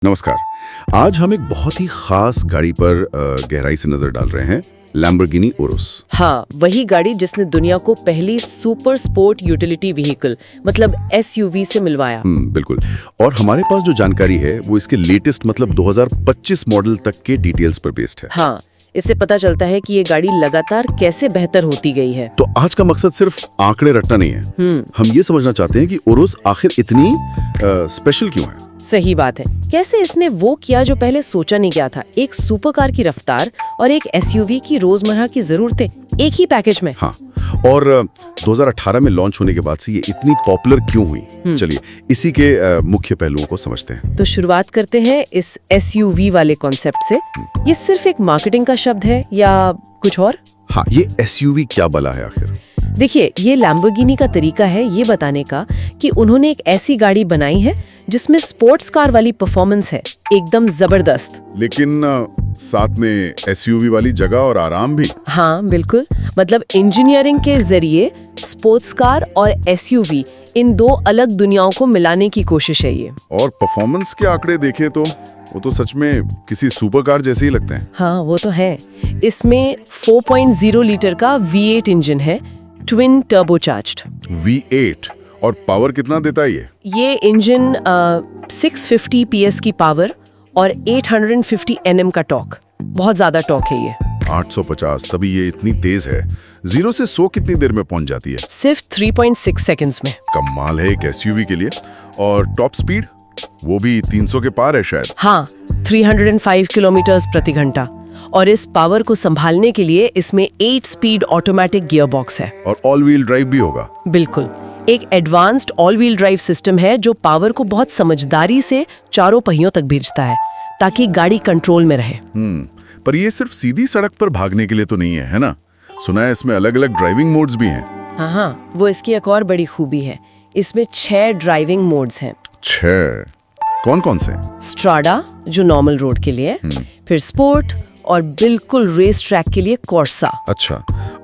नमस्कार। आज हम एक बहुत ही खास गाड़ी पर गहराई से नजर डाल रहे हैं, लैम्बोर्गिनी उरुस। हाँ, वही गाड़ी जिसने दुनिया को पहली सुपर स्पोर्ट यूटिलिटी व्हीकल मतलब एसयूवी से मिलवाया। बिल्कुल। और हमारे पास जो जानकारी है वो इसके लेटेस्ट मतलब 2025 मॉडल तक के डिटेल्स पर बेस्ड है। हाँ, इससे पता चलता है कि ये गाड़ी लगातार कैसे बेहतर होती गई है। तो आज का मकसद सिर्फ आंकड़े रटना नहीं है। हम ये समझना चाहते हैं कि उरुस आखिर इतनी स्पेशल क्यों है। सही बात है। कैसे इसने वो किया जो पहले सोचा नहीं गया था, एक सुपर कार की रफ्तार और एक एसयूवी की रोजमर्रा की जरूरतें एक ही पैकेज में। हाँ, और 2018 में लॉन्च होने के बाद से ये इतनी पॉपुलर क्यों हुई, चलिए इसी के मुख्य पहलुओं को समझते हैं। तो शुरुआत करते हैं इस एसयूवी वाले कॉन्सेप्ट से। ये सिर्फ एक मार्केटिंग का शब्द है या कुछ और? हाँ, ये एसयूवी क्या बला है आखिर? देखिए, ये लैम्बोर्गिनी का तरीका है ये बताने का कि उन्होंने एक ऐसी गाड़ी बनाई है जिसमें स्पोर्ट्स कार वाली परफॉर्मेंस है, एकदम जबरदस्त, लेकिन साथ में एसयूवी वाली जगह और आराम भी। हाँ बिल्कुल, मतलब इंजीनियरिंग के जरिए स्पोर्ट्स कार और एसयूवी इन दो अलग दुनियाओं को मिलाने की कोशिश है ये। और परफॉर्मेंस के आंकड़े देखें तो वो तो सच में किसी सुपर कार जैसे ही लगते हैं। हाँ, वो तो है। इसमें 4.0 लीटर का V8 इंजन है, ट्विन टर्बोचार्ज्ड। V8 और पावर कितना देता है ये? ये इंजन 650 PS की पावर और 850 Nm का टॉर्क, बहुत ज्यादा टॉर्क है ये। 850, तभी ये इतनी तेज है। 0 से 100 कितनी देर में पहुंच जाती है? सिर्फ 3.6 सेकंड्स में। कमाल है एक एसयूवी के लिए। और टॉप स्पीड वो भी 300 के पार है शायद। हाँ, 305 किलोमीटर प्रति घंटा। और इस पावर को संभालने के लिए इसमें 8 स्पीड ऑटोमेटिक गियर बॉक्स है। और ऑल व्हील ड्राइव भी होगा। बिल्कुल, एक advanced all wheel drive system है जो पावर को बहुत समझदारी से चारों पहियों तक भेजता है ताकि गाड़ी कंट्रोल में रहे। पर ये सिर्फ सीधी सड़क पर भागने के लिए तो नहीं है ना? सुना है इसमें अलग अलग ड्राइविंग मोड्स भी हैं। हाँ, वो इसकी एक और बड़ी खूबी है। इसमें 6 ड्राइविंग मोड्स हैं। 6? कौन कौन से? स्ट्राडा जो नॉर्मल रोड के लिए, फिर स्पोर्ट और बिल्कुल रेस ट्रैक के लिए कोर्सा। अच्छा,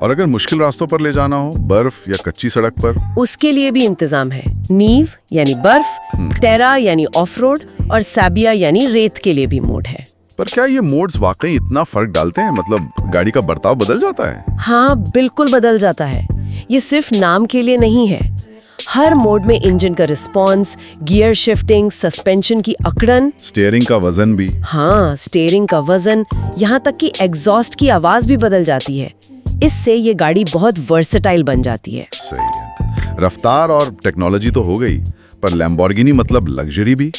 और अगर मुश्किल रास्तों पर ले जाना हो, बर्फ या कच्ची सड़क पर? उसके लिए भी इंतजाम है। नीव यानी बर्फ, टेरा यानी ऑफ रोड और सैबिया यानी रेत के लिए भी मोड है। पर क्या ये मोड्स वाकई इतना फर्क डालते हैं? मतलब गाड़ी का बर्ताव बदल जाता है? हाँ, बिल्कुल बदल जाता है। ये सिर्फ नाम के लिए नहीं है। हर मोड में इंजन का रिस्पॉन्स, गियर शिफ्टिंग, सस्पेंशन की अकड़न, स्टीयरिंग का वजन भी। हाँ, स्टीयरिंग का वजन, यहाँ तक कि एग्जॉस्ट की आवाज भी बदल जाती है। इससे ये गाड़ी बहुत वर्सेटाइल बन जाती है। सही है। रफ्तार और टेक्नोलॉजी तो हो गई, पर लैम्बोर्गिनी मतलब लग्जरी भी।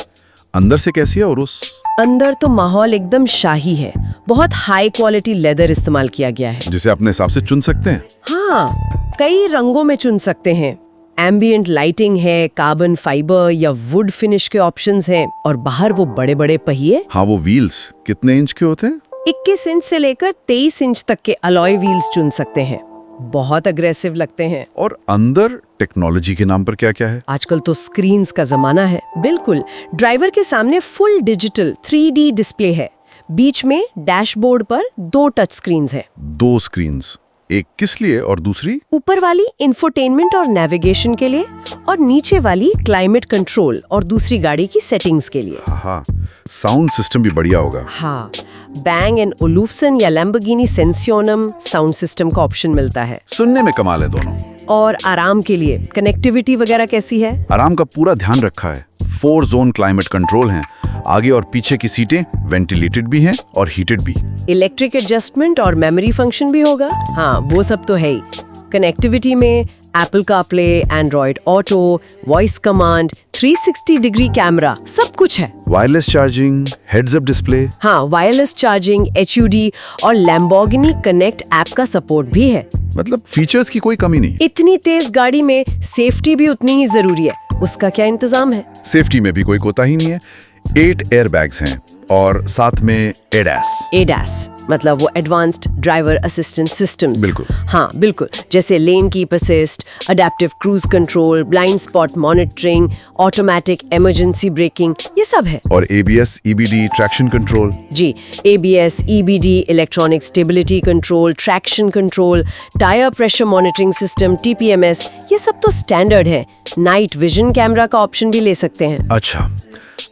अंदर से कैसी है उरुस? अंदर तो माहौल एकदम शाही है। बहुत हाई क्वालिटी लेदर इस्तेमाल किया गया है, जिसे अपने हिसाब से चुन सकते हैं। हाँ, कई रंगों में चुन सकते हैं। एम्बिएंट लाइटिंग है, कार्बन फाइबर या वुड फिनिश के ऑप्शंस हैं, और बाहर वो बड़े बड़े पहिए। हाँ, वो व्हील्स कितने इंच के होते हैं? 21 इंच से लेकर 23 इंच तक के अलॉय व्हील्स चुन सकते हैं। बहुत अग्रेसिव लगते हैं। और अंदर टेक्नोलॉजी के नाम पर क्या क्या है? आजकल तो स्क्रीन्स का जमाना है। बिल्कुल, ड्राइवर के सामने फुल डिजिटल 3D डिस्प्ले है। बीच में डैशबोर्ड पर 2 टच स्क्रीन्स है। 2 स्क्रीन्स, एक किस लिए और दूसरी? ऊपर वाली इंफोटेनमेंट और नेविगेशन के लिए, और नीचे वाली क्लाइमेट कंट्रोल और दूसरी गाड़ी की सेटिंग्स के लिए। हाँ, साउंड सिस्टम भी बढ़िया होगा। हाँ, बैंग एंड ओलूफसन या लैम्बोर्गिनी सेंसियोनम साउंड सिस्टम का ऑप्शन मिलता है। सुनने में कमाल है दोनों। और आराम के लिए कनेक्टिविटी वगैरह कैसी है? आराम का पूरा ध्यान रखा है। 4 जोन क्लाइमेट कंट्रोल हैं। आगे और पीछे की सीटें वेंटिलेटेड भी हैं और हीटेड भी। इलेक्ट्रिक एडजस्टमेंट और मेमोरी फंक्शन भी होगा। हाँ, वो सब तो है ही। कनेक्टिविटी में Apple CarPlay, Android auto, voice command, 360 degree camera, सब कुछ है। Wireless charging, heads up display. हाँ, वायरलेस चार्जिंग, HUD और लैम्बोर्गिनी कनेक्ट ऐप का सपोर्ट भी है। मतलब फीचर्स की कोई कमी नहीं। इतनी तेज गाड़ी में सेफ्टी भी उतनी ही जरूरी है। उसका क्या इंतजाम है? सेफ्टी में भी कोई कोताही नहीं है। 8 एयरबैग्स हैं और साथ में ADAS मतलब वो एडवांस्ड ड्राइवर असिस्टेंट सिस्टम्स। बिल्कुल। हाँ बिल्कुल, जैसे lane keep assist, adaptive cruise control, blind spot monitoring, automatic emergency breaking, ये सब है। और ABS, EBD, ट्रैक्शन कंट्रोल। जी, ABS, EBD, electronic stability control, traction control, tyre pressure monitoring system, TPMS, ये सब तो स्टैंडर्ड है। नाइट विजन कैमरा का option भी ले सकते हैं। अच्छा,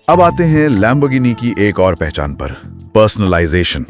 अब आते हैं लैम्बोर्गिनी की एक और पहचान पर, पर्सनलाइजेशन।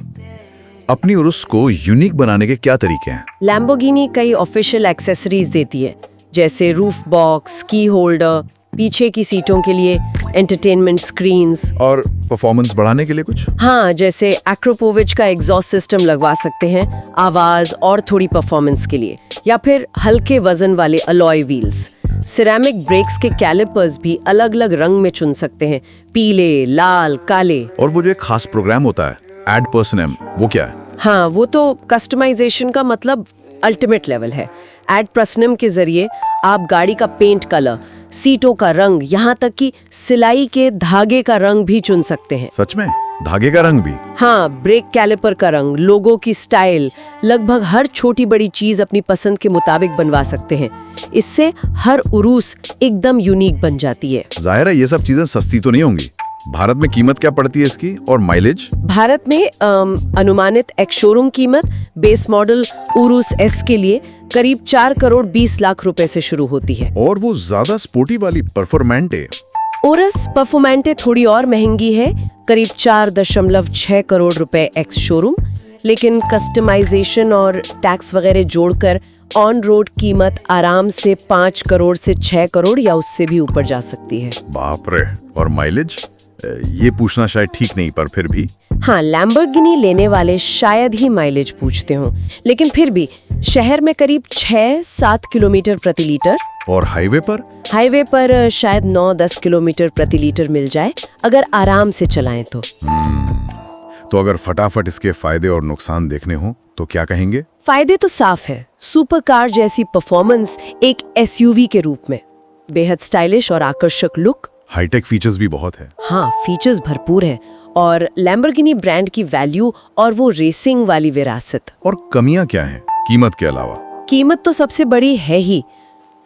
अपनी उरुस को यूनिक बनाने के क्या तरीके हैं? लैम्बोर्गिनी कई ऑफिशियल एक्सेसरीज देती है, जैसे रूफ बॉक्स, की होल्डर, पीछे की सीटों के लिए एंटरटेनमेंट स्क्रीन्स। और परफॉर्मेंस बढ़ाने के लिए कुछ? हाँ, जैसे एक्रोपोविच का एग्जॉस्ट सिस्टम लगवा सकते हैं आवाज और थोड़ी परफॉर्मेंस के लिए, या फिर हल्के वजन वाले अलॉय व्हील्स। सिरेमिक ब्रेक्स के कैलिपर्स भी अलग अलग रंग में चुन सकते हैं, पीले, लाल, काले। और वो जो एक खास प्रोग्राम होता है, एड पर्सन एम, वो क्या है? हाँ, वो तो कस्टमाइजेशन का मतलब अल्टीमेट लेवल है। एड पर्सनम के जरिए आप गाड़ी का पेंट कलर, सीटों का रंग, यहाँ तक कि सिलाई के धागे का रंग भी चुन सकते हैं। सच में? धागे का रंग भी? हाँ, ब्रेक कैलिपर का रंग, लोगो की स्टाइल, लगभग हर छोटी बड़ी चीज अपनी पसंद के मुताबिक बनवा सकते हैं। इससे हर उरूस एकदम यूनिक बन जाती है। जाहिर है ये सब चीजें सस्ती तो नहीं होंगी। भारत में कीमत क्या पड़ती है इसकी, और माइलेज? भारत में अनुमानित एक्स शोरूम कीमत बेस मॉडल उरूस एस के लिए करीब 4 करोड़ 20 लाख रुपए से शुरू होती है। और वो ज्यादा स्पोर्टी वाली परफॉर्मेंटे? ओरस परफॉर्मेंटे थोड़ी और महंगी है, करीब 4.6 करोड़ रुपए एक्स शोरूम, लेकिन कस्टमाइजेशन और टैक्स वगैरह जोड़कर ऑन रोड कीमत आराम से 5 करोड़ से 6 करोड़ या उससे भी ऊपर जा सकती है। बाप रे। और माइलेज? ये पूछना शायद ठीक नहीं, पर फिर भी। हाँ, लैम्बोर्गिनी लेने वाले शायद ही माइलेज पूछते हों, लेकिन फिर भी शहर में करीब 6-7 किलोमीटर प्रति लीटर। और हाईवे पर? हाईवे पर शायद 9-10 किलोमीटर प्रति लीटर मिल जाए, अगर आराम से चलाएं तो। तो अगर फटाफट इसके फायदे और नुकसान देखने हो तो क्या कहेंगे? फायदे तो साफ है। सुपर कार जैसी परफॉर्मेंस एक एसयूवी के रूप में, बेहद स्टाइलिश और आकर्षक लुक, हाईटेक फीचर्स भी बहुत है। हाँ, फीचर्स भरपूर है, और लैम्बोर्गिनी ब्रांड की वैल्यू और वो रेसिंग वाली विरासत। और कमियां क्या हैं कीमत के अलावा? कीमत तो सबसे बड़ी है ही,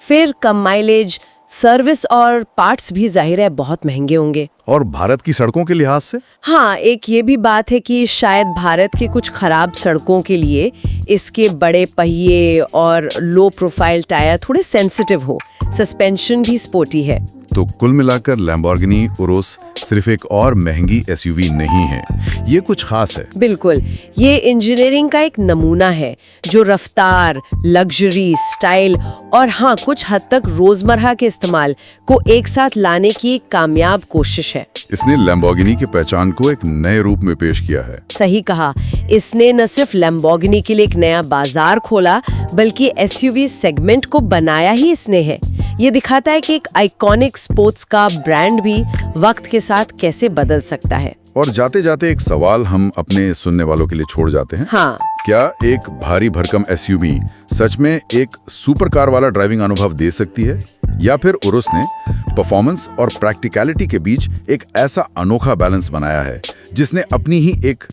फिर कम माइलेज, सर्विस और पार्ट्स भी जाहिर है बहुत महंगे होंगे। और भारत की सड़कों के लिहाज से? हाँ, एक ये भी बात है कि शायद भारत के कुछ खराब सड़कों के लिए इसके बड़े पहिए और लो प्रोफाइल टायर थोड़े सेंसिटिव हो। सस्पेंशन भी स्पोर्टी है। तो कुल मिलाकर लैम्बोर्गिनी उरुस सिर्फ एक और महंगी एसयूवी नहीं है, ये कुछ खास है। बिल्कुल, ये इंजीनियरिंग का एक नमूना है जो रफ्तार, लग्जरी, स्टाइल और हाँ, कुछ हद तक रोजमर्रा के इस्तेमाल को एक साथ लाने की एक कामयाब कोशिश है। इसने लैम्बोर्गिनी की पहचान को एक नए रूप में पेश किया है। सही कहा, इसने न सिर्फ लैम्बोर्गिनी के लिए एक नया बाजार खोला, बल्कि एसयूवी सेगमेंट को बनाया ही इसने है। ये दिखाता है कि एक आइकॉनिक स्पोर्ट्स का ब्रांड भी वक्त के साथ कैसे बदल सकता है। और जाते जाते एक सवाल हम अपने सुनने वालों के लिए छोड़ जाते हैं। हाँ, क्या एक भारी भरकम एसयूवी सच में एक सुपर कार वाला ड्राइविंग अनुभव दे सकती है, या फिर उरुस ने परफॉर्मेंस और प्रैक्टिकलिटी के बीच एक ऐसा अनोखा बैलेंस बनाया है जिसने अपनी ही एक